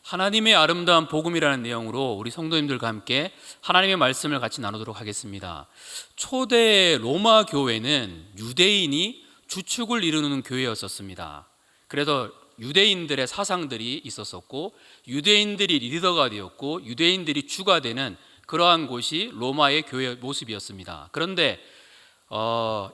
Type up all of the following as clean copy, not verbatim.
하나님의 아름다운 복음이라는 내용으로 우리 성도님들과 함께 하나님의 말씀을 같이 나누도록 하겠습니다. 초대 로마 교회는 유대인이 주축을 이루는 교회였었습니다. 그래서 유대인들의 사상들이 있었었고 유대인들이 리더가 되었고 유대인들이 주가 되는 그러한 곳이 로마의 교회 모습이었습니다. 그런데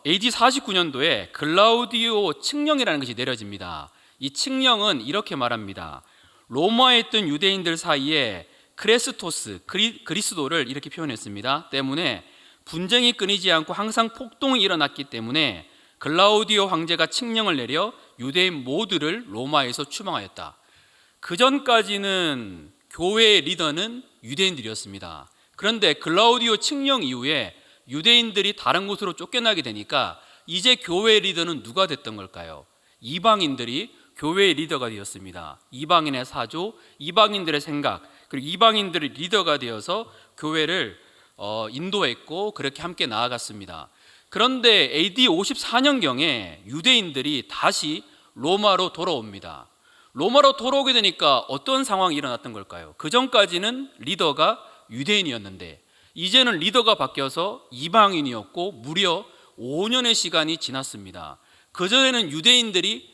AD 49년도에 글라우디오 칙령이라는 것이 내려집니다. 이 칙령은 이렇게 말합니다. 로마에 있던 유대인들 사이에 크레스토스, 그리스도를 이렇게 표현했습니다. 때문에 분쟁이 끊이지 않고 항상 폭동이 일어났기 때문에 글라우디오 황제가 칙령을 내려 유대인 모두를 로마에서 추방하였다. 그 전까지는 교회의 리더는 유대인들이었습니다. 그런데 글라우디오 칙령 이후에 유대인들이 다른 곳으로 쫓겨나게 되니까 이제 교회의 리더는 누가 됐던 걸까요? 이방인들이 교회의 리더가 되었습니다. 이방인의 사조, 이방인들의 생각, 그리고 이방인들의 리더가 되어서 교회를 인도했고 그렇게 함께 나아갔습니다. 그런데 AD 54년경에 유대인들이 다시 로마로 돌아옵니다. 로마로 돌아오게 되니까 어떤 상황이 일어났던 걸까요? 그 전까지는 리더가 유대인이었는데 이제는 리더가 바뀌어서 이방인이었고 무려 5년의 시간이 지났습니다. 그전에는 유대인들이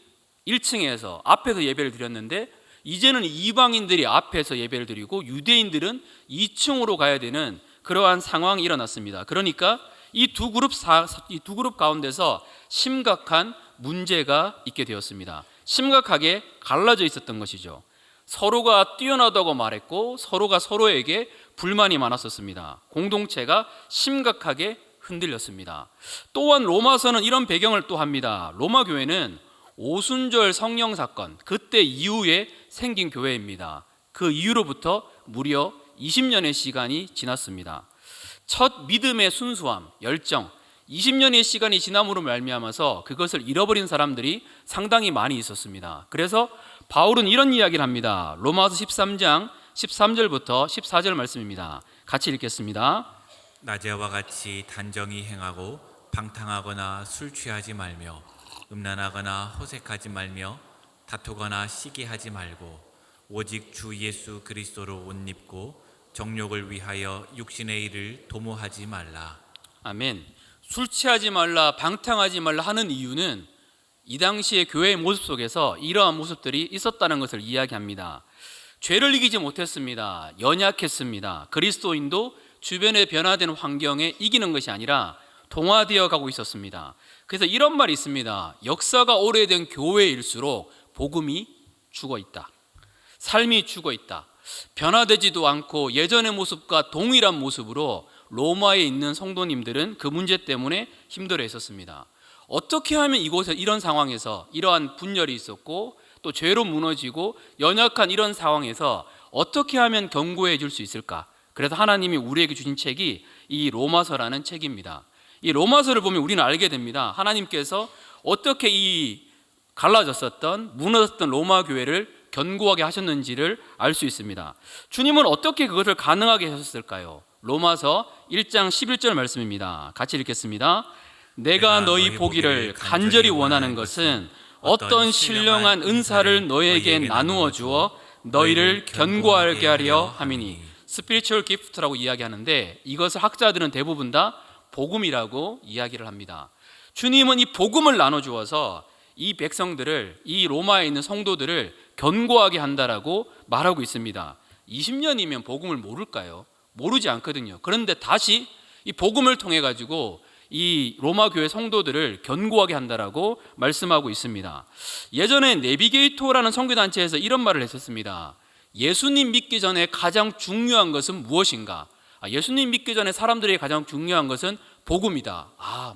1층에서 앞에서 예배를 드렸는데 이제는 이방인들이 앞에서 예배를 드리고 유대인들은 2층으로 가야 되는 그러한 상황이 일어났습니다. 그러니까 이 두 그룹 가운데서 심각한 문제가 있게 되었습니다. 심각하게 갈라져 있었던 것이죠. 서로가 뛰어나다고 말했고 서로가 서로에게 불만이 많았었습니다. 공동체가 심각하게 흔들렸습니다. 또한 로마서는 이런 배경을 또 합니다. 로마 교회는 오순절 성령 사건, 그때 이후에 생긴 교회입니다. 그 이후로부터 무려 20년의 시간이 지났습니다. 첫 믿음의 순수함, 열정, 20년의 시간이 지남으로 말미암아서 그것을 잃어버린 사람들이 상당히 많이 있었습니다. 그래서 바울은 이런 이야기를 합니다. 로마서 13장 13절부터 14절 말씀입니다. 같이 읽겠습니다. 낮에와 같이 단정히 행하고 방탕하거나 술 취하지 말며 음란하거나 호색하지 말며 다투거나 시기하지 말고 오직 주 예수 그리스도로 옷 입고 정욕을 위하여 육신의 일을 도모하지 말라. 아멘. 술 취하지 말라, 방탕하지 말라 하는 이유는 이 당시의 교회의 모습 속에서 이러한 모습들이 있었다는 것을 이야기합니다. 죄를 이기지 못했습니다. 연약했습니다. 그리스도인도 주변의 변화된 환경에 이기는 것이 아니라 동화되어 가고 있었습니다. 그래서 이런 말이 있습니다. 역사가 오래된 교회일수록 복음이 죽어 있다. 삶이 죽어 있다. 변화되지도 않고 예전의 모습과 동일한 모습으로 로마에 있는 성도님들은 그 문제 때문에 힘들어 했었습니다. 어떻게 하면 이곳에 이런 상황에서 이러한 분열이 있었고 또 죄로 무너지고 연약한 이런 상황에서 어떻게 하면 견고해 질 수 있을까? 그래서 하나님이 우리에게 주신 책이 이 로마서라는 책입니다. 이 로마서를 보면 우리는 알게 됩니다. 하나님께서 어떻게 이 갈라졌었던 무너졌던 로마 교회를 견고하게 하셨는지를 알 수 있습니다. 주님은 어떻게 그것을 가능하게 하셨을까요? 로마서 1장 11절 말씀입니다. 같이 읽겠습니다. 내가 너희 보기를 간절히 원하는 것은 어떤 신령한 은사를 너희에게 나누어 주어 너희를 견고하게 하려 함이니. 스피리추얼 기프트라고 이야기하는데 이것을 학자들은 대부분 다 복음이라고 이야기를 합니다. 주님은 이 복음을 나눠주어서 이 백성들을, 이 로마에 있는 성도들을 견고하게 한다라고 말하고 있습니다. 20년이면 복음을 모를까요? 모르지 않거든요. 그런데 다시 이 복음을 통해 가지고 이 로마 교회 성도들을 견고하게 한다라고 말씀하고 있습니다. 예전에 내비게이터라는 선교단체에서 이런 말을 했었습니다. 예수님 믿기 전에 가장 중요한 것은 무엇인가? 예수님 믿기 전에 사람들이 가장 중요한 것은 복음이다.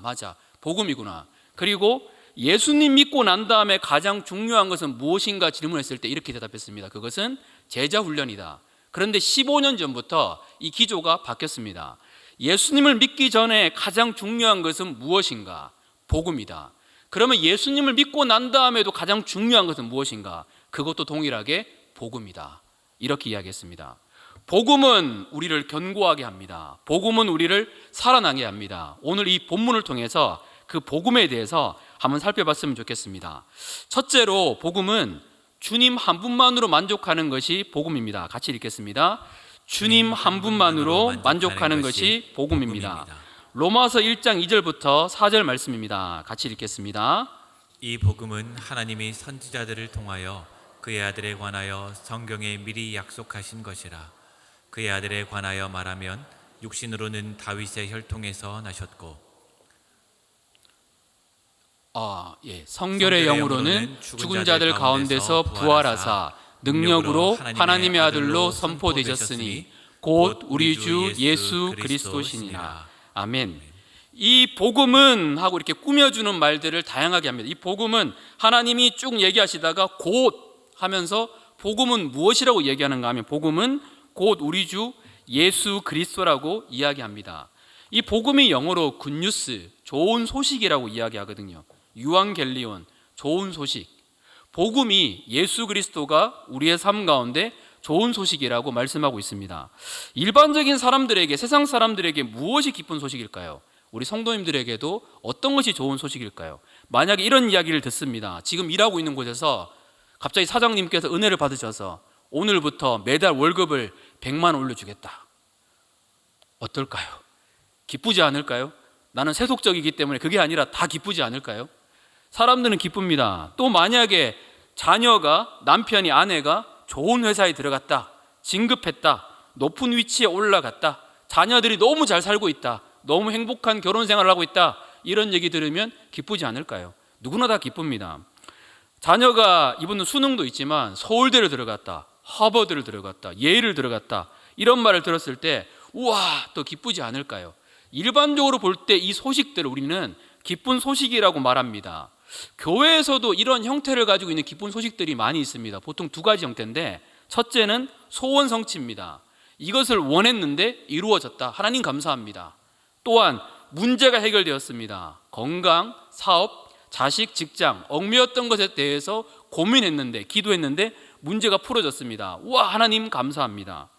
맞아, 복음이구나. 그리고 예수님 믿고 난 다음에 가장 중요한 것은 무엇인가 질문했을 때 이렇게 대답했습니다. 그것은 제자 훈련이다. 그런데 15년 전부터 이 기조가 바뀌었습니다. 예수님을 믿기 전에 가장 중요한 것은 무엇인가? 복음이다. 그러면 예수님을 믿고 난 다음에도 가장 중요한 것은 무엇인가? 그것도 동일하게 복음이다. 이렇게 이야기했습니다. 복음은 우리를 견고하게 합니다. 복음은 우리를 살아나게 합니다. 오늘 이 본문을 통해서 그 복음에 대해서 한번 살펴봤으면 좋겠습니다. 첫째로 복음은 주님 한 분만으로 만족하는 것이 복음입니다. 같이 읽겠습니다. 주님 한 분만으로 만족하는 것이 복음입니다. 로마서 1장 2절부터 4절 말씀입니다. 같이 읽겠습니다. 이 복음은 하나님이 선지자들을 통하여 그의 아들에 관하여 성경에 미리 약속하신 것이라. 그의 아들에 관하여 말하면 육신으로는 다윗의 혈통에서 나셨고 성결의 영으로는 죽은 자들 가운데서 부활하사 능력으로 하나님의 아들로 선포되셨으니 곧 우리 주 예수 그리스도시니라. 아멘. 이 복음은 하고 이렇게 꾸며주는 말들을 다양하게 합니다. 이 복음은 하나님이 쭉 얘기하시다가 곧 하면서 복음은 무엇이라고 얘기하는가 하면 복음은 곧 우리 주 예수 그리스도라고 이야기합니다. 이 복음이 영어로 굿뉴스, 좋은 소식이라고 이야기하거든요. 유앙겔리온, 좋은 소식. 복음이 예수 그리스도가 우리의 삶 가운데 좋은 소식이라고 말씀하고 있습니다. 일반적인 사람들에게, 세상 사람들에게 무엇이 기쁜 소식일까요? 우리 성도님들에게도 어떤 것이 좋은 소식일까요? 만약에 이런 이야기를 듣습니다. 지금 일하고 있는 곳에서 갑자기 사장님께서 은혜를 받으셔서 오늘부터 매달 월급을 100만 원 올려주겠다. 어떨까요? 기쁘지 않을까요? 나는 세속적이기 때문에 그게 아니라 다 기쁘지 않을까요? 사람들은 기쁩니다. 또 만약에 자녀가, 남편이, 아내가 좋은 회사에 들어갔다, 진급했다, 높은 위치에 올라갔다, 자녀들이 너무 잘 살고 있다, 너무 행복한 결혼 생활을 하고 있다, 이런 얘기 들으면 기쁘지 않을까요? 누구나 다 기쁩니다. 자녀가, 이분은 수능도 있지만 서울대를 들어갔다, 하버드를 들어갔다, 예일을 들어갔다, 이런 말을 들었을 때 우와, 또 기쁘지 않을까요? 일반적으로 볼 때 이 소식들을 우리는 기쁜 소식이라고 말합니다. 교회에서도 이런 형태를 가지고 있는 기쁜 소식들이 많이 있습니다. 보통 두 가지 형태인데, 첫째는 소원 성취입니다. 이것을 원했는데 이루어졌다. 하나님 감사합니다. 또한 문제가 해결되었습니다. 건강, 사업, 자식, 직장, 얽매였던 것에 대해서 고민했는데, 기도했는데 문제가 풀어졌습니다. 우와, 하나님 감사합니다.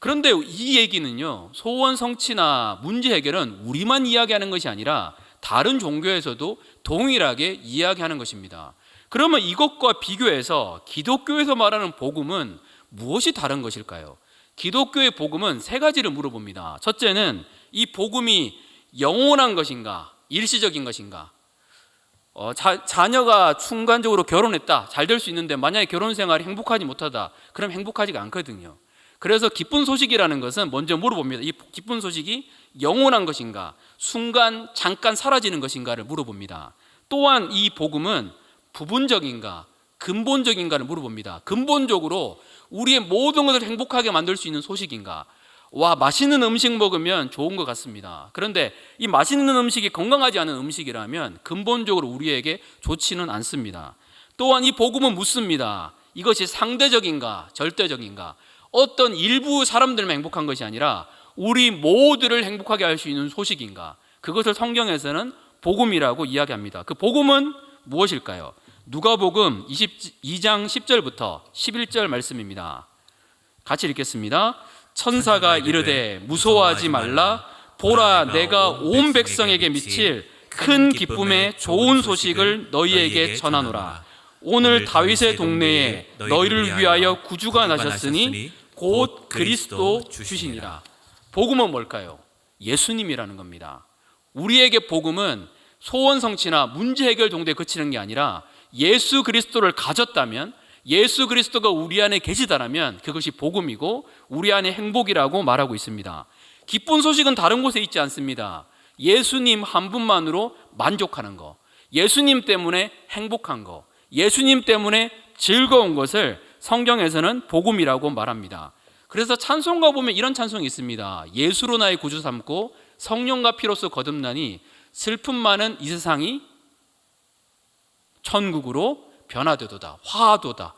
그런데 이 얘기는요, 소원 성취나 문제 해결은 우리만 이야기하는 것이 아니라 다른 종교에서도 동일하게 이야기하는 것입니다. 그러면 이것과 비교해서 기독교에서 말하는 복음은 무엇이 다른 것일까요? 기독교의 복음은 세 가지를 물어봅니다. 첫째는 이 복음이 영원한 것인가, 일시적인 것인가? 자녀가 순간적으로 결혼했다, 잘 될 수 있는데 만약에 결혼 생활이 행복하지 못하다, 그럼 행복하지가 않거든요. 그래서 기쁜 소식이라는 것은 먼저 물어봅니다. 이 기쁜 소식이 영원한 것인가, 순간 잠깐 사라지는 것인가를 물어봅니다. 또한 이 복음은 부분적인가, 근본적인가를 물어봅니다. 근본적으로 우리의 모든 것을 행복하게 만들 수 있는 소식인가? 와, 맛있는 음식 먹으면 좋은 것 같습니다. 그런데 이 맛있는 음식이 건강하지 않은 음식이라면 근본적으로 우리에게 좋지는 않습니다. 또한 이 복음은 묻습니다. 이것이 상대적인가, 절대적인가? 어떤 일부 사람들만 행복한 것이 아니라 우리 모두를 행복하게 할 수 있는 소식인가? 그것을 성경에서는 복음이라고 이야기합니다. 그 복음은 무엇일까요? 누가복음 22장 10절부터 11절 말씀입니다. 같이 읽겠습니다. 천사가 이르되 무서워하지 말라. 보라, 내가 온 백성에게 미칠 큰 기쁨의 좋은 소식을 너희에게 전하노라. 오늘 다윗의 동네에 너희를 위하여 구주가 나셨으니 곧 그리스도 주시니라. 복음은 뭘까요? 예수님이라는 겁니다. 우리에게 복음은 소원 성취나 문제 해결 정도에 그치는 게 아니라 예수 그리스도를 가졌다면, 예수 그리스도가 우리 안에 계시다라면 그것이 복음이고 우리 안에 행복이라고 말하고 있습니다. 기쁜 소식은 다른 곳에 있지 않습니다. 예수님 한 분만으로 만족하는 거, 예수님 때문에 행복한 거, 예수님 때문에 즐거운 것을 성경에서는 복음이라고 말합니다. 그래서 찬송가 보면 이런 찬송이 있습니다. 예수로 나의 구주 삼고 성령과 피로써 거듭나니 슬픔 많은 이 세상이 천국으로 변화되도다, 화하도다.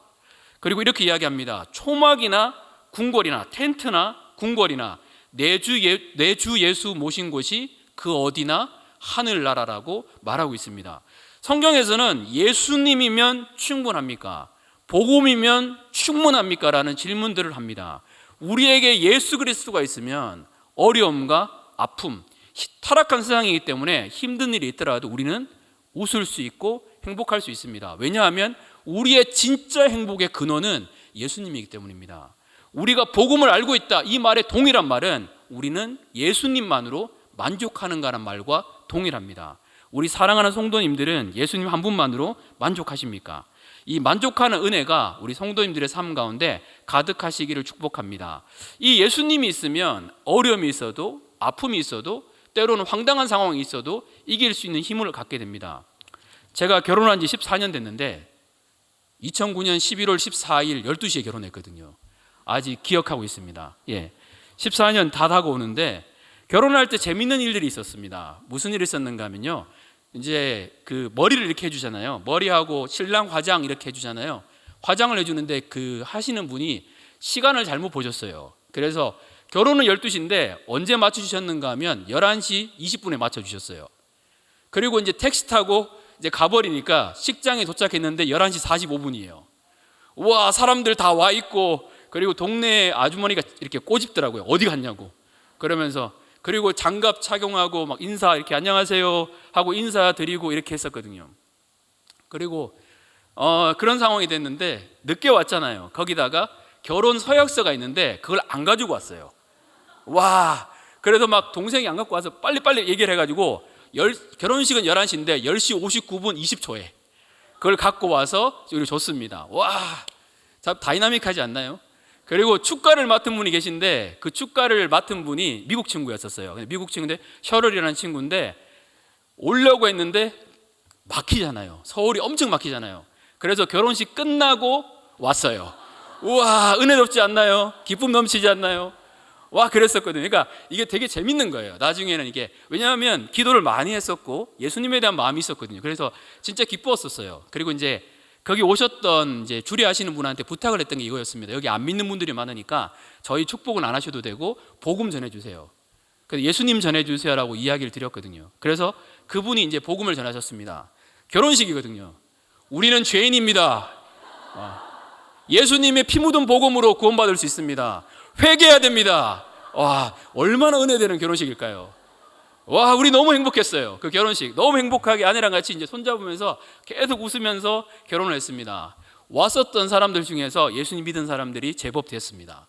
그리고 이렇게 이야기합니다. 초막이나 궁궐이나 텐트나 궁궐이나 내 주 예수 모신 곳이 그 어디나 하늘나라라고 말하고 있습니다. 성경에서는 예수님이면 충분합니까? 복음이면 충분합니까? 라는 질문들을 합니다. 우리에게 예수 그리스도가 있으면 어려움과 아픔, 타락한 세상이기 때문에 힘든 일이 있더라도 우리는 웃을 수 있고 행복할 수 있습니다. 왜냐하면 우리의 진짜 행복의 근원은 예수님이기 때문입니다. 우리가 복음을 알고 있다, 이 말의 동일한 말은 우리는 예수님만으로 만족하는가라는 말과 동일합니다. 우리 사랑하는 성도님들은 예수님 한 분만으로 만족하십니까? 이 만족하는 은혜가 우리 성도님들의 삶 가운데 가득하시기를 축복합니다. 이 예수님이 있으면 어려움이 있어도, 아픔이 있어도, 때로는 황당한 상황이 있어도 이길 수 있는 힘을 갖게 됩니다. 제가 결혼한 지 14년 됐는데 2009년 11월 14일 12시에 결혼했거든요. 아직 기억하고 있습니다. 14년 다 다가오는데 결혼할 때 재밌는 일들이 있었습니다. 무슨 일이 있었는가 하면요, 이제 그 머리를 이렇게 해주잖아요. 머리하고 신랑 화장 이렇게 해주잖아요. 화장을 해주는데 그 하시는 분이 시간을 잘못 보셨어요. 그래서 결혼은 12시인데 언제 맞춰주셨는가 하면 11시 20분에 맞춰주셨어요. 그리고 이제 택시 타고 이제 가버리니까 식장에 도착했는데 11시 45분이에요. 와, 사람들 다 와 있고, 그리고 동네 아주머니가 이렇게 꼬집더라고요. 어디 갔냐고. 그러면서, 그리고 장갑 착용하고 막 인사 이렇게 안녕하세요 하고 인사드리고 이렇게 했었거든요. 그리고 그런 상황이 됐는데 늦게 왔잖아요. 거기다가 결혼 서약서가 있는데 그걸 안 가지고 왔어요. 와, 그래서 막 동생이 안 갖고 와서 빨리빨리 얘기를 해가지고 결혼식은 11시인데 10시 59분 20초에 그걸 갖고 와서 우리 줬습니다. 와, 참 다이나믹하지 않나요? 그리고 축가를 맡은 분이 계신데 그 축가를 맡은 분이 미국 친구였었어요. 미국 친구인데 셔럴이라는 친구인데 오려고 했는데 막히잖아요. 서울이 엄청 막히잖아요. 그래서 결혼식 끝나고 왔어요. 우와, 은혜롭지 않나요? 기쁨 넘치지 않나요? 와, 그랬었거든요. 그러니까 이게 되게 재밌는 거예요. 나중에는 이게, 왜냐하면 기도를 많이 했었고 예수님에 대한 마음이 있었거든요. 그래서 진짜 기뻤었어요. 그리고 이제 거기 오셨던 이제 주례하시는 분한테 부탁을 했던 게 이거였습니다. 여기 안 믿는 분들이 많으니까 저희 축복은 안 하셔도 되고 복음 전해주세요. 그래서 예수님 전해주세요라고 이야기를 드렸거든요. 그래서 그분이 이제 복음을 전하셨습니다. 결혼식이거든요. 우리는 죄인입니다. 예수님의 피 묻은 복음으로 구원받을 수 있습니다. 회개해야 됩니다. 와, 얼마나 은혜되는 결혼식일까요? 와, 우리 너무 행복했어요. 그 결혼식 너무 행복하게 아내랑 같이 이제 손잡으면서 계속 웃으면서 결혼을 했습니다. 왔었던 사람들 중에서 예수님 믿은 사람들이 제법 됐습니다.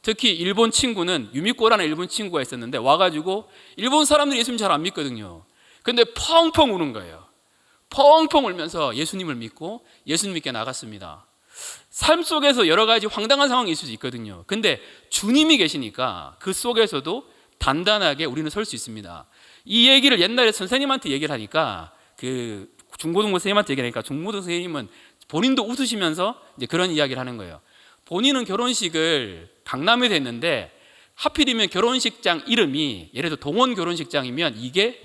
특히 일본 친구는 유미코라는 일본 친구가 있었는데 와가지고 일본 사람들이 예수님 잘 안 믿거든요. 근데 펑펑 우는 거예요. 펑펑 울면서 예수님을 믿고 예수님 믿게 나갔습니다. 삶 속에서 여러 가지 황당한 상황이 있을 수 있거든요. 근데 주님이 계시니까 그 속에서도 단단하게 우리는 설 수 있습니다. 이 얘기를 옛날에 선생님한테 얘기를 하니까, 그 중고등부 선생님한테 얘기를 하니까 중고등부 선생님은 본인도 웃으시면서 이제 그런 이야기를 하는 거예요. 본인은 결혼식을 강남에 했는데 하필이면 결혼식장 이름이 예를 들어 동원 결혼식장이면 이게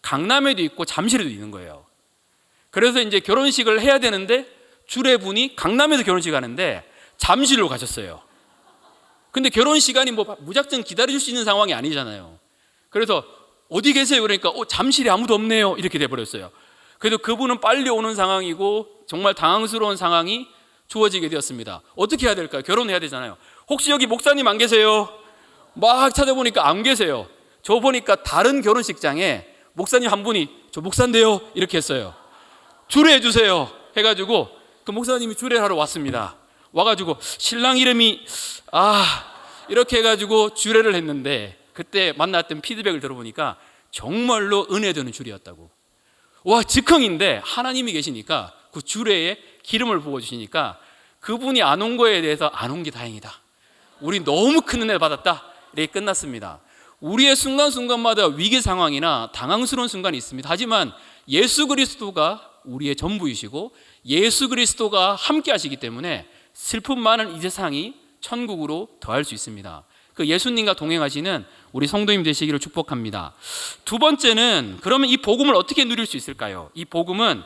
강남에도 있고 잠실에도 있는 거예요. 그래서 이제 결혼식을 해야 되는데 주례분이 강남에서 결혼식 하는데 잠실로 가셨어요. 근데 결혼 시간이 뭐 무작정 기다려줄 수 있는 상황이 아니잖아요. 그래서 어디 계세요? 그러니까 잠실에 아무도 없네요. 이렇게 돼버렸어요. 그래도 그분은 빨리 오는 상황이고 정말 당황스러운 상황이 주어지게 되었습니다. 어떻게 해야 될까요? 결혼해야 되잖아요. 혹시 여기 목사님 안 계세요? 막 찾아보니까 안 계세요. 저 보니까 다른 결혼식장에 목사님 한 분이 저 목사인데요 이렇게 했어요. 주례해 주세요 해가지고 그 목사님이 주례를 하러 왔습니다. 와가지고 신랑 이름이 이렇게 해가지고 주례를 했는데 그때 만났던 피드백을 들어보니까 정말로 은혜되는 주례였다고. 와, 즉흥인데 하나님이 계시니까 그 주례에 기름을 부어주시니까 그분이 안 온 거에 대해서 안 온 게 다행이다. 우리 너무 큰 은혜 받았다. 이렇게 끝났습니다. 우리의 순간순간마다 위기 상황이나 당황스러운 순간이 있습니다. 하지만 예수 그리스도가 우리의 전부이시고 예수 그리스도가 함께 하시기 때문에 슬픔 많은 이 세상이 천국으로 더할 수 있습니다. 그 예수님과 동행하시는 우리 성도님 되시기를 축복합니다. 두 번째는 그러면 이 복음을 어떻게 누릴 수 있을까요? 이 복음은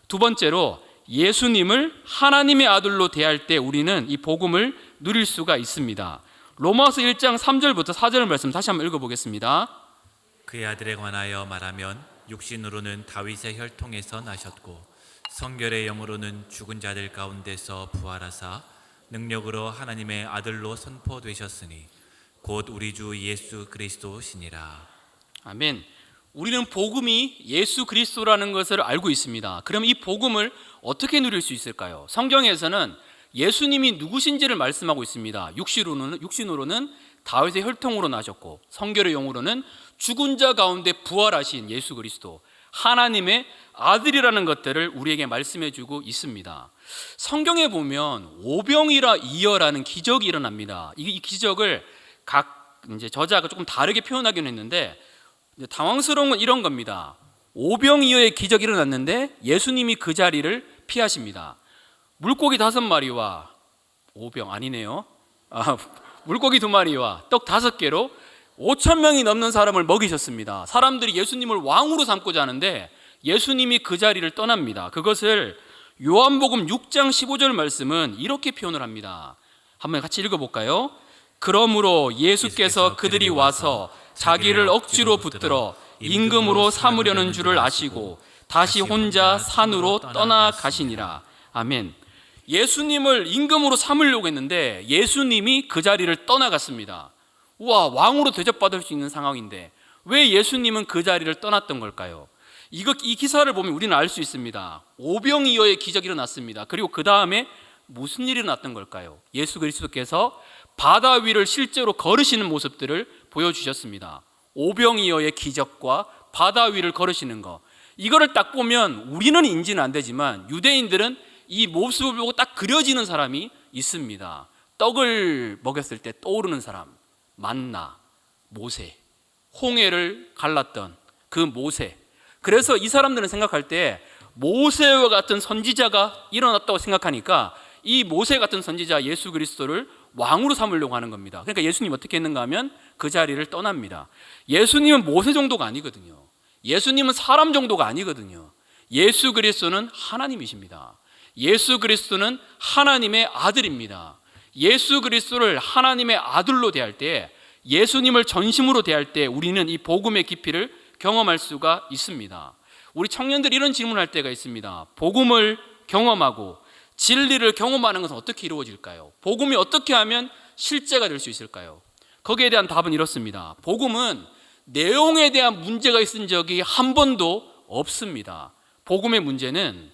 두 번째로 예수님을 하나님의 아들로 대할 때 우리는 이 복음을 누릴 수가 있습니다. 로마서 1장 3절부터 4절 말씀 다시 한번 읽어보겠습니다. 그의 아들에 관하여 말하면 육신으로는 다윗의 혈통에서 나셨고 성결의 영으로는 죽은 자들 가운데서 부활하사 능력으로 하나님의 아들로 선포되셨으니 곧 우리 주 예수 그리스도시니라. 아멘. 우리는 복음이 예수 그리스도라는 것을 알고 있습니다. 그럼 이 복음을 어떻게 누릴 수 있을까요? 성경에서는 예수님이 누구신지를 말씀하고 있습니다. 육신으로는 다윗의 혈통으로 나셨고, 성결의 영으로는 죽은 자 가운데 부활하신 예수 그리스도, 하나님의 아들이라는 것들을 우리에게 말씀해 주고 있습니다. 성경에 보면 오병이어라는 기적이 일어납니다. 이 기적을 각 이제 저자가 조금 다르게 표현하긴 했는데, 당황스러운 건 이런 겁니다. 오병이어의 기적이 일어났는데 예수님이 그 자리를 피하십니다. 물고기 5마리와 오병 아니네요. 물고기 2마리와 떡 5개로 5,000명이 넘는 사람을 먹이셨습니다. 사람들이 예수님을 왕으로 삼고자 하는데 예수님이 그 자리를 떠납니다. 그것을 요한복음 6장 15절 말씀은 이렇게 표현을 합니다. 한번 같이 읽어볼까요? 그러므로 예수께서 그들이 와서 자기를 억지로 붙들어 임금으로 삼으려는 줄을 아시고 다시 혼자 산으로 떠나가시니라. 아멘. 예수님을 임금으로 삼으려고 했는데 예수님이 그 자리를 떠나갔습니다. 우와, 왕으로 대접받을 수 있는 상황인데 왜 예수님은 그 자리를 떠났던 걸까요? 이 기사를 보면 우리는 알 수 있습니다. 오병이어의 기적이 일어났습니다. 그리고 그 다음에 무슨 일이 일어났던 걸까요? 예수 그리스도께서 바다 위를 실제로 걸으시는 모습들을 보여주셨습니다. 오병이어의 기적과 바다 위를 걸으시는 것, 이거를 딱 보면 우리는 인지는 안 되지만 유대인들은 이 모습을 보고 딱 그려지는 사람이 있습니다. 떡을 먹였을 때 떠오르는 사람, 만나, 모세, 홍해를 갈랐던 그 모세. 그래서 이 사람들은 생각할 때 모세와 같은 선지자가 일어났다고 생각하니까 이 모세 같은 선지자 예수 그리스도를 왕으로 삼으려고 하는 겁니다. 그러니까 예수님 어떻게 했는가 하면 그 자리를 떠납니다. 예수님은 모세 정도가 아니거든요. 예수님은 사람 정도가 아니거든요. 예수 그리스도는 하나님이십니다. 예수 그리스도는 하나님의 아들입니다. 예수 그리스도를 하나님의 아들로 대할 때, 예수님을 전심으로 대할 때 우리는 이 복음의 깊이를 경험할 수가 있습니다. 우리 청년들이 이런 질문을 할 때가 있습니다. 복음을 경험하고 진리를 경험하는 것은 어떻게 이루어질까요? 복음이 어떻게 하면 실제가 될 수 있을까요? 거기에 대한 답은 이렇습니다. 복음은 내용에 대한 문제가 있은 적이 한 번도 없습니다. 복음의 문제는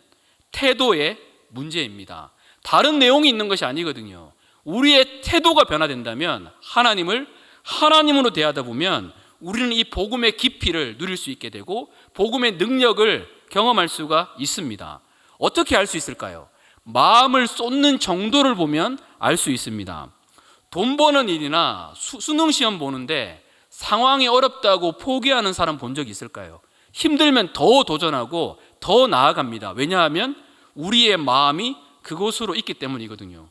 태도의 문제입니다. 다른 내용이 있는 것이 아니거든요. 우리의 태도가 변화된다면, 하나님을 하나님으로 대하다 보면 우리는 이 복음의 깊이를 누릴 수 있게 되고 복음의 능력을 경험할 수가 있습니다. 어떻게 알 수 있을까요? 마음을 쏟는 정도를 보면 알 수 있습니다. 돈 버는 일이나 수능 시험 보는데 상황이 어렵다고 포기하는 사람 본 적 있을까요? 힘들면 더 도전하고 더 나아갑니다. 왜냐하면 우리의 마음이 그곳으로 있기 때문이거든요.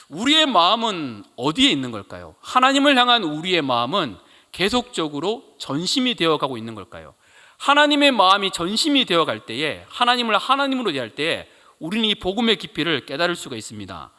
우리의 마음은 어디에 있는 걸까요? 하나님을 향한 우리의 마음은 계속적으로 전심이 되어가고 있는 걸까요? 하나님의 마음이 전심이 되어갈 때에, 하나님을 하나님으로 대할 때에 우리는 이 복음의 깊이를 깨달을 수가 있습니다.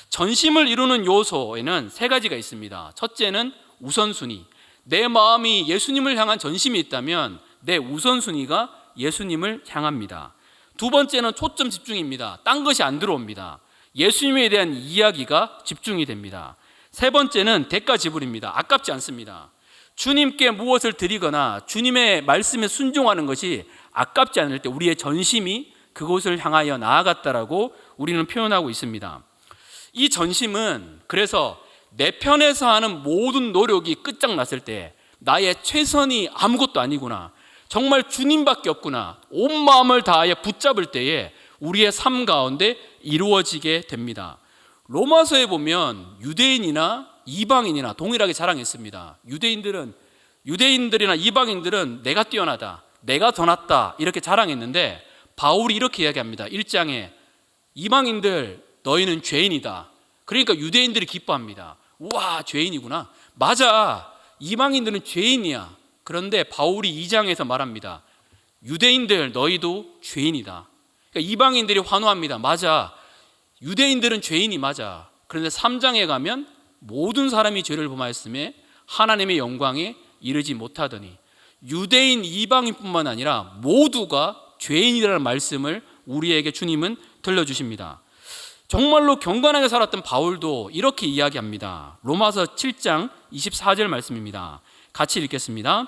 전심을 이루는 요소에는 3가지가 있습니다. 첫째는 우선순위. 내 마음이 예수님을 향한 전심이 있다면 내 우선순위가 예수님을 향합니다. 2번째는 초점 집중입니다. 딴 것이 안 들어옵니다. 예수님에 대한 이야기가 집중이 됩니다. 3번째는 대가 지불입니다. 아깝지 않습니다. 주님께 무엇을 드리거나 주님의 말씀에 순종하는 것이 아깝지 않을 때 우리의 전심이 그곳을 향하여 나아갔다라고 우리는 표현하고 있습니다. 이 전심은 그래서 내 편에서 하는 모든 노력이 끝장났을 때, 나의 최선이 아무것도 아니구나, 정말 주님밖에 없구나, 온 마음을 다하여 붙잡을 때에 우리의 삶 가운데 이루어지게 됩니다. 로마서에 보면 유대인이나 이방인이나 동일하게 자랑했습니다. 유대인들이나 이방인들은 내가 뛰어나다, 내가 더 낫다 이렇게 자랑했는데 바울이 이렇게 이야기합니다. 1장에 이방인들 너희는 죄인이다. 그러니까 유대인들이 기뻐합니다. 우와, 죄인이구나. 맞아, 이방인들은 죄인이야. 그런데 바울이 2장에서 말합니다. 유대인들 너희도 죄인이다. 그러니까 이방인들이 환호합니다. 맞아, 유대인들은 죄인이 맞아. 그런데 3장에 가면 모든 사람이 죄를 범하였음에 하나님의 영광에 이르지 못하더니, 유대인 이방인뿐만 아니라 모두가 죄인이라는 말씀을 우리에게 주님은 들려주십니다. 정말로 경건하게 살았던 바울도 이렇게 이야기합니다. 로마서 7장 24절 말씀입니다. 같이 읽겠습니다.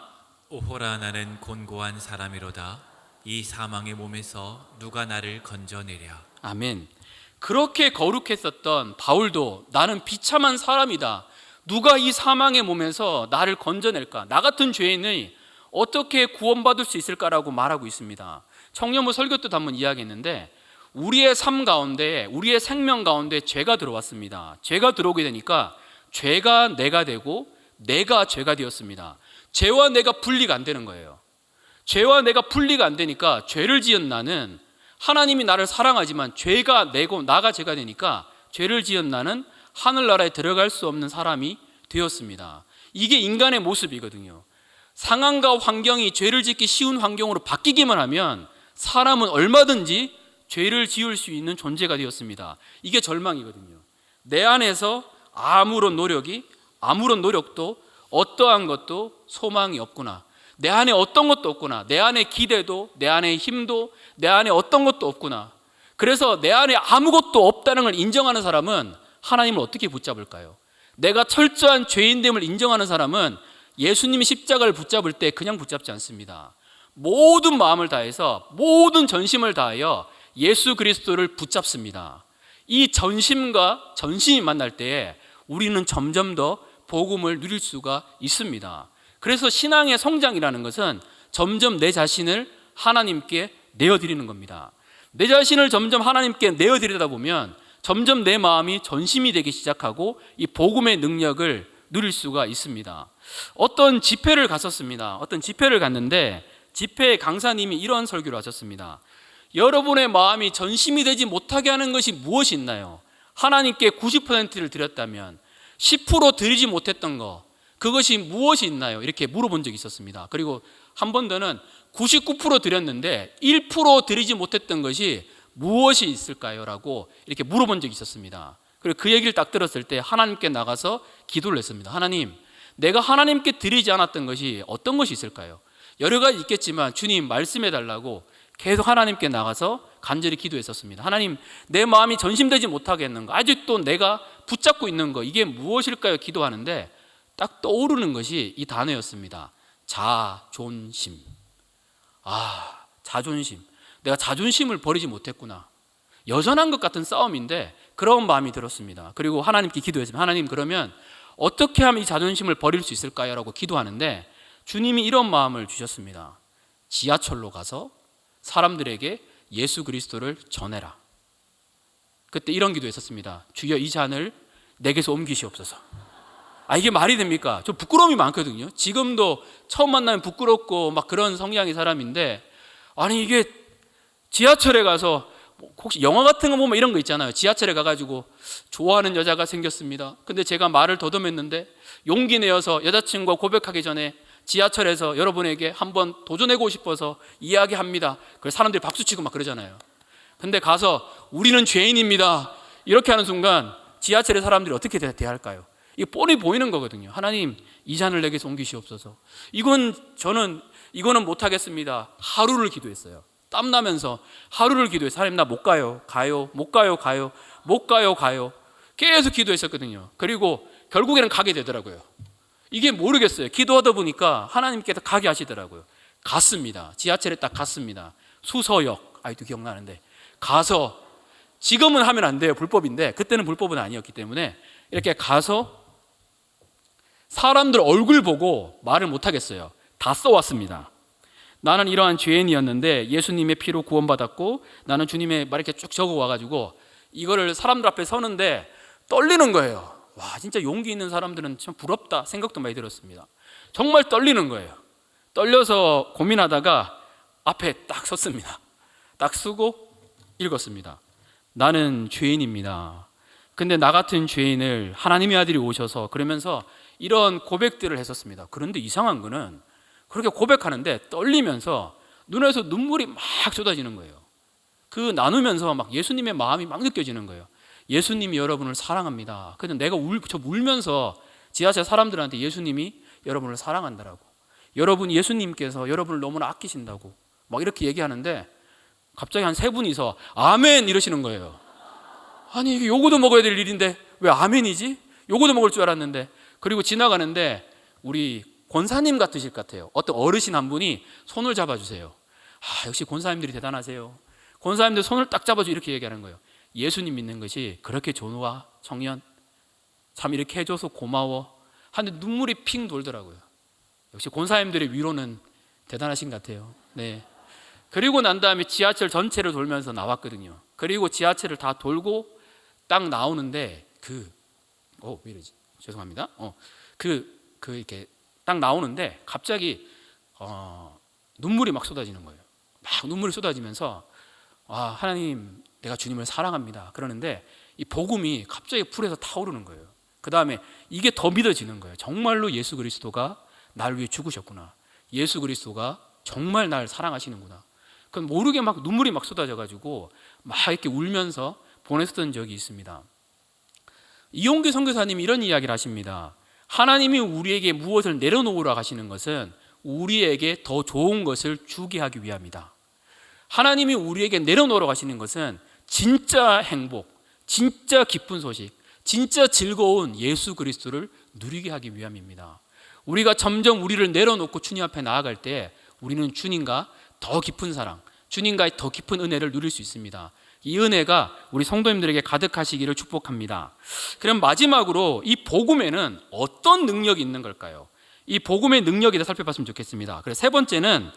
오호라 나는 곤고한 사람이로다. 이 사망의 몸에서 누가 나를 건져내랴. 아멘. 그렇게 거룩했었던 바울도 나는 비참한 사람이다. 누가 이 사망의 몸에서 나를 건져낼까? 나 같은 죄인이 어떻게 구원받을 수 있을까라고 말하고 있습니다. 청년부 설교 때도 한번 이야기했는데 우리의 삶 가운데, 우리의 생명 가운데 죄가 들어왔습니다. 죄가 들어오게 되니까 죄가 내가 되고 내가 죄가 되었습니다. 죄와 내가 분리가 안 되는 거예요. 죄와 내가 분리가 안 되니까 죄를 지은 나는, 하나님이 나를 사랑하지만 죄가 내고 나가 죄가 되니까 죄를 지은 나는 하늘나라에 들어갈 수 없는 사람이 되었습니다. 이게 인간의 모습이거든요. 상황과 환경이 죄를 짓기 쉬운 환경으로 바뀌기만 하면 사람은 얼마든지 죄를 지을 수 있는 존재가 되었습니다. 이게 절망이거든요. 내 안에서 아무런 노력도 어떠한 것도 소망이 없구나. 내 안에 어떤 것도 없구나. 내 안에 기대도, 내 안에 힘도, 내 안에 어떤 것도 없구나. 그래서 내 안에 아무것도 없다는 걸 인정하는 사람은 하나님을 어떻게 붙잡을까요? 내가 철저한 죄인됨을 인정하는 사람은 예수님이 십자가를 붙잡을 때 그냥 붙잡지 않습니다. 모든 마음을 다해서, 모든 전심을 다하여 예수 그리스도를 붙잡습니다. 이 전심과 전심이 만날 때에 우리는 점점 더 복음을 누릴 수가 있습니다. 그래서 신앙의 성장이라는 것은 점점 내 자신을 하나님께 내어드리는 겁니다. 내 자신을 점점 하나님께 내어드리다 보면 점점 내 마음이 전심이 되기 시작하고 이 복음의 능력을 누릴 수가 있습니다. 어떤 집회를 갔었습니다. 어떤 집회를 갔는데 집회 강사님이 이런 설교를 하셨습니다. 여러분의 마음이 전심이 되지 못하게 하는 것이 무엇이 있나요? 하나님께 90%를 드렸다면 10% 드리지 못했던 거, 그것이 무엇이 있나요? 이렇게 물어본 적이 있었습니다. 그리고 한 번 더는 99% 드렸는데 1% 드리지 못했던 것이 무엇이 있을까요? 라고 이렇게 물어본 적이 있었습니다. 그리고 그 얘기를 딱 들었을 때 하나님께 나가서 기도를 했습니다. 하나님, 내가 하나님께 드리지 않았던 것이 어떤 것이 있을까요? 여러 가지 있겠지만 주님 말씀해 달라고 계속 하나님께 나가서 간절히 기도했었습니다. 하나님, 내 마음이 전심되지 못하게 했는 거, 아직도 내가 붙잡고 있는 거, 이게 무엇일까요? 기도하는데 딱 떠오르는 것이 이 단어였습니다. 자존심. 자존심. 내가 자존심을 버리지 못했구나. 여전한 것 같은 싸움인데 그런 마음이 들었습니다. 그리고 하나님께 기도했습니다. 하나님, 그러면 어떻게 하면 이 자존심을 버릴 수 있을까요? 라고 기도하는데 주님이 이런 마음을 주셨습니다. 지하철로 가서 사람들에게 예수 그리스도를 전해라. 그때 이런 기도했었습니다. 주여, 이 잔을 내게서 옮기시옵소서. 이게 말이 됩니까? 좀 부끄러움이 많거든요. 지금도 처음 만나면 부끄럽고 막 그런 성향의 사람인데, 아니 이게 지하철에 가서 혹시 영화 같은 거 보면 이런 거 있잖아요. 지하철에 가가지고 좋아하는 여자가 생겼습니다. 근데 제가 말을 더듬었는데 용기 내어서 여자친구가 고백하기 전에 지하철에서 여러분에게 한번 도전해보고 싶어서 이야기합니다. 그래서 사람들이 박수치고 막 그러잖아요. 근데 가서 우리는 죄인입니다, 이렇게 하는 순간 지하철의 사람들이 어떻게 대할까요? 이게 뻔히 보이는 거거든요. 하나님, 이 잔을 내게서 옮기시옵소서. 이거는 못하겠습니다. 하루를 기도했어요. 땀나면서 하루를 기도해서 하나님, 나 못 가요. 못 가요. 계속 기도했었거든요. 그리고 결국에는 가게 되더라고요. 이게 모르겠어요. 기도하다 보니까 하나님께서 가게 하시더라고요. 갔습니다. 지하철에 딱 갔습니다. 수서역, 아직도 기억나는데 가서, 지금은 하면 안 돼요. 불법인데 그때는 불법은 아니었기 때문에 이렇게 가서 사람들 얼굴 보고 말을 못 하겠어요. 다 써왔습니다. 나는 이러한 죄인이었는데 예수님의 피로 구원받았고, 나는 주님의 말 이렇게 쭉 적어 와가지고 이거를 사람들 앞에 서는데 떨리는 거예요. 와, 진짜 용기 있는 사람들은 참 부럽다 생각도 많이 들었습니다. 정말 떨리는 거예요. 떨려서 고민하다가 앞에 딱 섰습니다. 딱 서고 읽었습니다. 나는 죄인입니다. 근데 나 같은 죄인을 하나님의 아들이 오셔서, 그러면서 이런 고백들을 했었습니다. 그런데 이상한 거는 그렇게 고백하는데 떨리면서 눈에서 눈물이 막 쏟아지는 거예요. 그 나누면서 막 예수님의 마음이 막 느껴지는 거예요. 예수님이 여러분을 사랑합니다. 그래서 내가 울면서 지하철 사람들한테 예수님이 여러분을 사랑한다라고, 여러분 예수님께서 여러분을 너무나 아끼신다고 막 이렇게 얘기하는데 갑자기 한 세 분이서 아멘 이러시는 거예요. 아니 이게 요거도 먹어야 될 일인데 왜 아멘이지? 요거도 먹을 줄 알았는데. 그리고 지나가는데 우리 권사님 같으실 것 같아요. 어떤 어르신 한 분이 손을 잡아주세요. 역시 권사님들이 대단하세요. 권사님들 손을 딱 잡아줘 이렇게 얘기하는 거예요. 예수님 믿는 것이 그렇게 좋아 청년? 참 이렇게 해줘서 고마워 하는데 눈물이 핑 돌더라고요. 역시 권사님들의 위로는 대단하신 것 같아요. 네. 그리고 난 다음에 지하철 전체를 돌면서 나왔거든요. 그리고 지하철을 다 돌고 딱 나오는데 왜 이러지? 죄송합니다. 이렇게 딱 나오는데 갑자기 눈물이 막 쏟아지는 거예요. 막 눈물이 쏟아지면서 하나님, 내가 주님을 사랑합니다. 그러는데 이 복음이 갑자기 불에서 타오르는 거예요. 그 다음에 이게 더 믿어지는 거예요. 정말로 예수 그리스도가 날 위해 죽으셨구나. 예수 그리스도가 정말 날 사랑하시는구나. 그건 모르게 막 눈물이 막 쏟아져가지고 막 이렇게 울면서 보냈던 적이 있습니다. 이용규 선교사님이 이런 이야기를 하십니다. 하나님이 우리에게 무엇을 내려놓으라 하시는 것은 우리에게 더 좋은 것을 주게 하기 위함이다. 하나님이 우리에게 내려놓으라 하시는 것은 진짜 행복, 진짜 기쁜 소식, 진짜 즐거운 예수 그리스도를 누리게 하기 위함입니다. 우리가 점점 우리를 내려놓고 주님 앞에 나아갈 때 우리는 주님과 더 깊은 사랑, 주님과의 더 깊은 은혜를 누릴 수 있습니다. 이 은혜가 우리 성도님들에게 가득하시기를 축복합니다. 그럼 마지막으로 이 복음에는 어떤 능력이 있는 걸까요? 이 복음의 능력에 대해 살펴봤으면 좋겠습니다. 그래서 세 번째는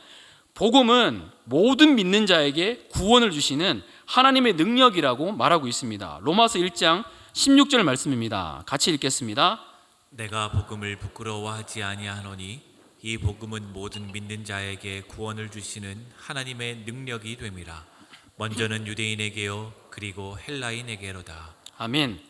복음은 모든 믿는 자에게 구원을 주시는 하나님의 능력이라고 말하고 있습니다. 로마서 1장 16절 말씀입니다. 같이 읽겠습니다. 내가 복음을 부끄러워하지 아니하노니 이 복음은 모든 믿는 자에게 구원을 주시는 하나님의 능력이 됨이라. 먼저는 유대인에게요 그리고 헬라인에게로다. 아멘.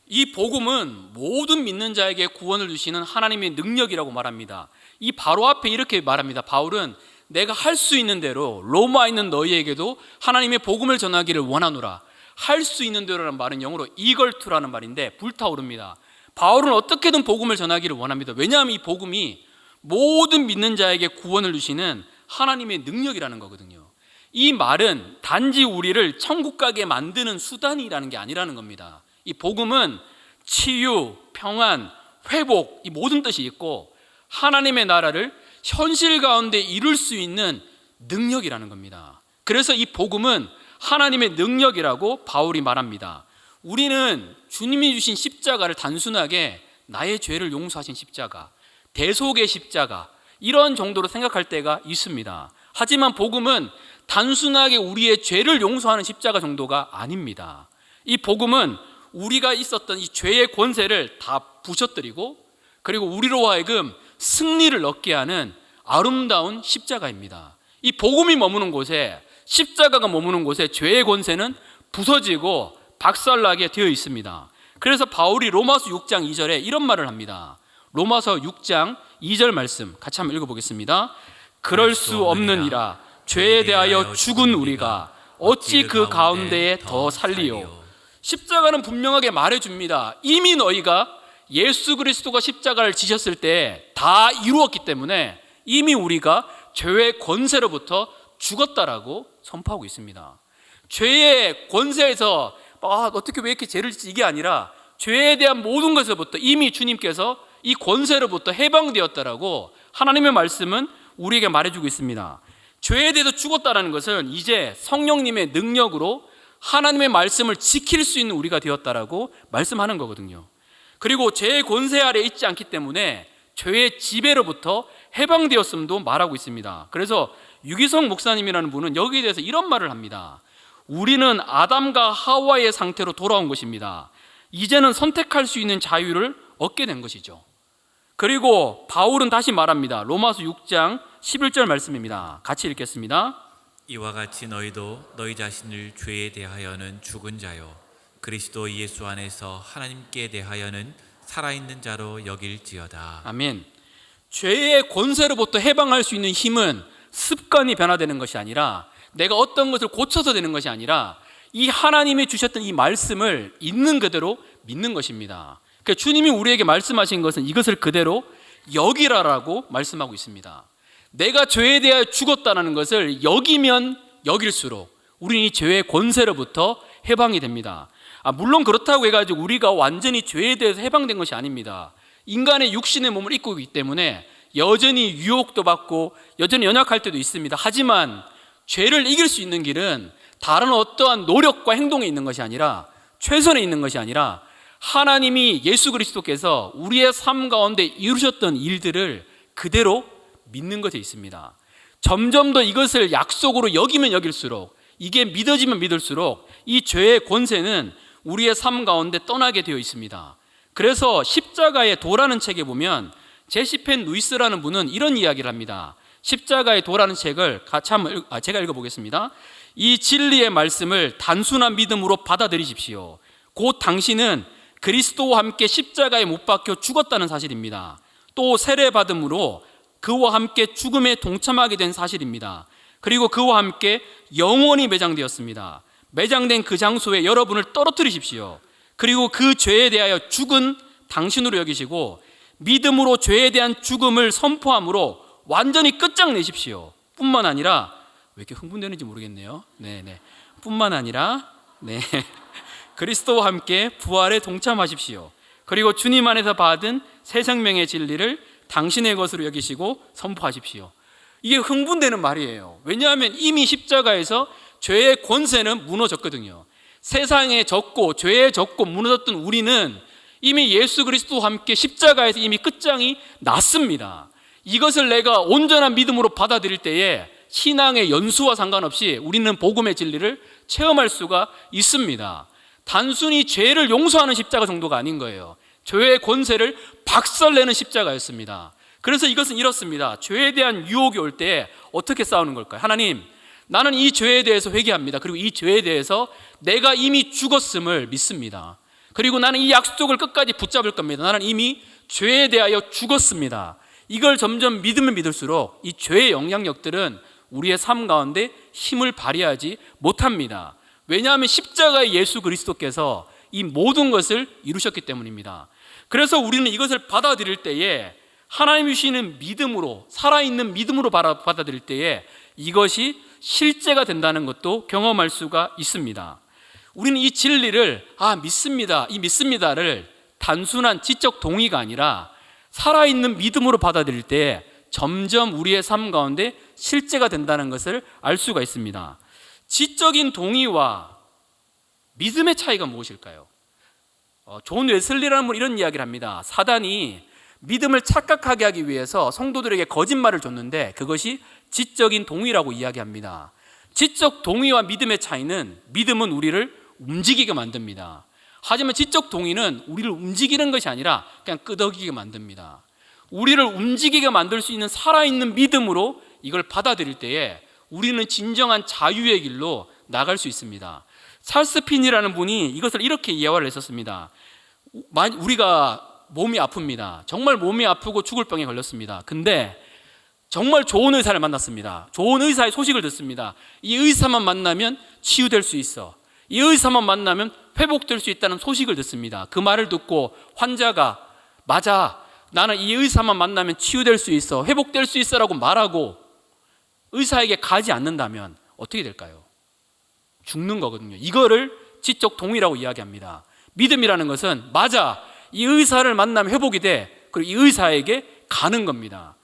이 복음은 모든 믿는 자에게 구원을 주시는 하나님의 능력이라고 말합니다. 이 바로 앞에 이렇게 말합니다. 바울은 내가 할 수 있는 대로 로마에 있는 너희에게도 하나님의 복음을 전하기를 원하노라. 할 수 있는 대로라는 말은 영어로 eagerto라는 말인데 불타오릅니다. 바울은 어떻게든 복음을 전하기를 원합니다. 왜냐하면 이 복음이 모든 믿는 자에게 구원을 주시는 하나님의 능력이라는 거거든요. 이 말은 단지 우리를 천국 가게 만드는 수단이라는 게 아니라는 겁니다. 이 복음은 치유, 평안, 회복 이 모든 뜻이 있고 하나님의 나라를 현실 가운데 이룰 수 있는 능력이라는 겁니다. 그래서 이 복음은 하나님의 능력이라고 바울이 말합니다. 우리는 주님이 주신 십자가를 단순하게 나의 죄를 용서하신 십자가, 대속의 십자가 이런 정도로 생각할 때가 있습니다. 하지만 복음은 단순하게 우리의 죄를 용서하는 십자가 정도가 아닙니다. 이 복음은 우리가 있었던 이 죄의 권세를 다 부셔뜨리고 그리고 우리로 하여금 승리를 얻게 하는 아름다운 십자가입니다. 이 복음이 머무는 곳에, 십자가가 머무는 곳에 죄의 권세는 부서지고 박살나게 되어 있습니다. 그래서 바울이 로마서 6장 2절에 이런 말을 합니다. 로마서 6장 2절 말씀 같이 한번 읽어보겠습니다. 그럴 수 없느니라 죄에 대하여 죽은 우리가 어찌 그 가운데에 더 살리요. 십자가는 분명하게 말해줍니다. 이미 너희가 예수 그리스도가 십자가를 지셨을 때 다 이루었기 때문에 이미 우리가 죄의 권세로부터 죽었다라고 선포하고 있습니다. 죄의 권세에서 어떻게 왜 이렇게 죄를 짓지 이게 아니라 죄에 대한 모든 것에서부터 이미 주님께서 이 권세로부터 해방되었다라고 하나님의 말씀은 우리에게 말해주고 있습니다. 죄에 대해서 죽었다는 것은 이제 성령님의 능력으로 하나님의 말씀을 지킬 수 있는 우리가 되었다라고 말씀하는 거거든요. 그리고 죄의 권세 아래 있지 않기 때문에 죄의 지배로부터 해방되었음도 말하고 있습니다. 그래서 유기성 목사님이라는 분은 여기에 대해서 이런 말을 합니다. 우리는 아담과 하와의 상태로 돌아온 것입니다. 이제는 선택할 수 있는 자유를 얻게 된 것이죠. 그리고 바울은 다시 말합니다. 로마서 6장 11절 말씀입니다. 같이 읽겠습니다. 이와 같이 너희도 너희 자신을 죄에 대하여는 죽은 자요 그리스도 예수 안에서 하나님께 대하여는 살아있는 자로 여길지어다. 아멘. 죄의 권세로부터 해방할 수 있는 힘은 습관이 변화되는 것이 아니라 내가 어떤 것을 고쳐서 되는 것이 아니라 이 하나님이 주셨던 이 말씀을 있는 그대로 믿는 것입니다. 그러니까 주님이 우리에게 말씀하신 것은 이것을 그대로 여기라라고 말씀하고 있습니다. 내가 죄에 대하여 죽었다는 것을 여기면 여길수록 우리는 이 죄의 권세로부터 해방이 됩니다. 물론 그렇다고 해가지고 우리가 완전히 죄에 대해서 해방된 것이 아닙니다. 인간의 육신의 몸을 입고 있기 때문에 여전히 유혹도 받고 여전히 연약할 때도 있습니다. 하지만 죄를 이길 수 있는 길은 다른 어떠한 노력과 행동에 있는 것이 아니라, 최선에 있는 것이 아니라, 하나님이 예수 그리스도께서 우리의 삶 가운데 이루셨던 일들을 그대로 믿는 것에 있습니다. 점점 더 이것을 약속으로 여기면 여길수록, 이게 믿어지면 믿을수록 이 죄의 권세는 우리의 삶 가운데 떠나게 되어 있습니다. 그래서 십자가의 도라는 책에 보면 제시펜 루이스라는 분은 이런 이야기를 합니다. 십자가의 도라는 책을 같이 한번 제가 읽어보겠습니다. 이 진리의 말씀을 단순한 믿음으로 받아들이십시오. 곧 당신은 그리스도와 함께 십자가에 못 박혀 죽었다는 사실입니다. 또 세례받음으로 그와 함께 죽음에 동참하게 된 사실입니다. 그리고 그와 함께 영원히 매장되었습니다. 매장된 그 장소에 여러분을 떨어뜨리십시오. 그리고 그 죄에 대하여 죽은 당신으로 여기시고 믿음으로 죄에 대한 죽음을 선포함으로 완전히 끝장내십시오. 뿐만 아니라, 왜 이렇게 흥분되는지 모르겠네요. 뿐만 아니라 그리스도와 함께 부활에 동참하십시오. 그리고 주님 안에서 받은 새 생명의 진리를 당신의 것으로 여기시고 선포하십시오. 이게 흥분되는 말이에요. 왜냐하면 이미 십자가에서 죄의 권세는 무너졌거든요. 세상에 졌고 죄에 졌고 무너졌던 우리는 이미 예수 그리스도와 함께 십자가에서 이미 끝장이 났습니다. 이것을 내가 온전한 믿음으로 받아들일 때에 신앙의 연수와 상관없이 우리는 복음의 진리를 체험할 수가 있습니다. 단순히 죄를 용서하는 십자가 정도가 아닌 거예요. 죄의 권세를 박살내는 십자가였습니다. 그래서 이것은 이렇습니다. 죄에 대한 유혹이 올 때 어떻게 싸우는 걸까요? 하나님, 나는 이 죄에 대해서 회개합니다. 그리고 이 죄에 대해서 내가 이미 죽었음을 믿습니다. 그리고 나는 이 약속을 끝까지 붙잡을 겁니다. 나는 이미 죄에 대하여 죽었습니다. 이걸 점점 믿으면 믿을수록 이 죄의 영향력들은 우리의 삶 가운데 힘을 발휘하지 못합니다. 왜냐하면 십자가의 예수 그리스도께서 이 모든 것을 이루셨기 때문입니다. 그래서 우리는 이것을 받아들일 때에 하나님이 주시는 믿음으로, 살아있는 믿음으로 받아들일 때에 이것이 실제가 된다는 것도 경험할 수가 있습니다. 우리는 이 진리를 믿습니다, 이 믿습니다를 단순한 지적 동의가 아니라 살아있는 믿음으로 받아들일 때 점점 우리의 삶 가운데 실제가 된다는 것을 알 수가 있습니다. 지적인 동의와 믿음의 차이가 무엇일까요? 존 웨슬리라는 분이 이런 이야기를 합니다. 사단이 믿음을 착각하게 하기 위해서 성도들에게 거짓말을 줬는데 그것이 지적인 동의라고 이야기합니다. 지적 동의와 믿음의 차이는, 믿음은 우리를 움직이게 만듭니다. 하지만 지적 동의는 우리를 움직이는 것이 아니라 그냥 끄덕이게 만듭니다. 우리를 움직이게 만들 수 있는 살아있는 믿음으로 이걸 받아들일 때에 우리는 진정한 자유의 길로 나갈 수 있습니다. 찰스 핀이라는 분이 이것을 이렇게 이해를 했었습니다. 우리가 몸이 아픕니다. 정말 몸이 아프고 죽을 병에 걸렸습니다. 근데 정말 좋은 의사를 만났습니다. 좋은 의사의 소식을 듣습니다. 이 의사만 만나면 치유될 수 있어. 이 의사만 만나면 회복될 수 있다는 소식을 듣습니다. 그 말을 듣고 환자가 맞아, 나는 이 의사만 만나면 치유될 수 있어, 회복될 수 있어 라고 말하고 의사에게 가지 않는다면 어떻게 될까요? 죽는 거거든요. 이거를 지적 동의라고 이야기합니다. 믿음이라는 것은 맞아, 이 의사를 만나면 회복이 돼, 그리고 이 의사에게 가는 겁니다.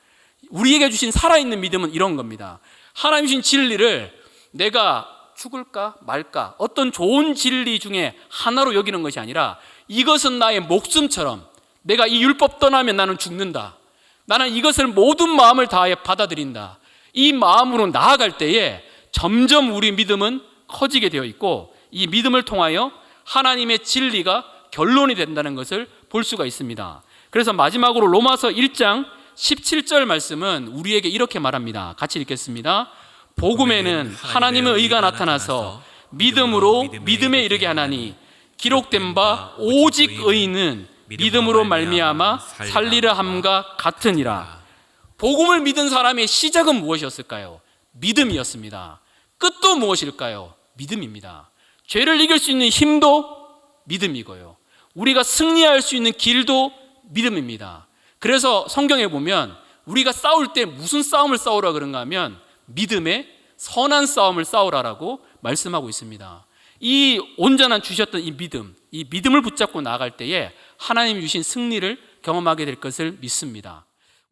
우리에게 주신 살아있는 믿음은 이런 겁니다. 하나님 주신 진리를 내가 죽을까 말까 어떤 좋은 진리 중에 하나로 여기는 것이 아니라 이것은 나의 목숨처럼, 내가 이 율법 떠나면 나는 죽는다, 나는 이것을 모든 마음을 다하여 받아들인다, 이 마음으로 나아갈 때에 점점 우리 믿음은 커지게 되어 있고 이 믿음을 통하여 하나님의 진리가 결론이 된다는 것을 볼 수가 있습니다. 그래서 마지막으로 로마서 1장 17절 말씀은 우리에게 이렇게 말합니다. 같이 읽겠습니다. 복음에는 하나님의 의가 나타나서 믿음으로 믿음에 이르게 하나니 기록된 바 오직 의인은 믿음으로 말미암아 살리려 함과 같으니라. 복음을 믿은 사람의 시작은 무엇이었을까요? 믿음이었습니다. 끝도 무엇일까요? 믿음입니다. 죄를 이길 수 있는 힘도 믿음이고요, 우리가 승리할 수 있는 길도 믿음입니다. 그래서 성경에 보면 우리가 싸울 때 무슨 싸움을 싸우라 그런가 하면 믿음의 선한 싸움을 싸우라라고 말씀하고 있습니다. 이 온전한 주셨던 이 믿음을 붙잡고 나아갈 때에 하나님이 주신 승리를 경험하게 될 것을 믿습니다.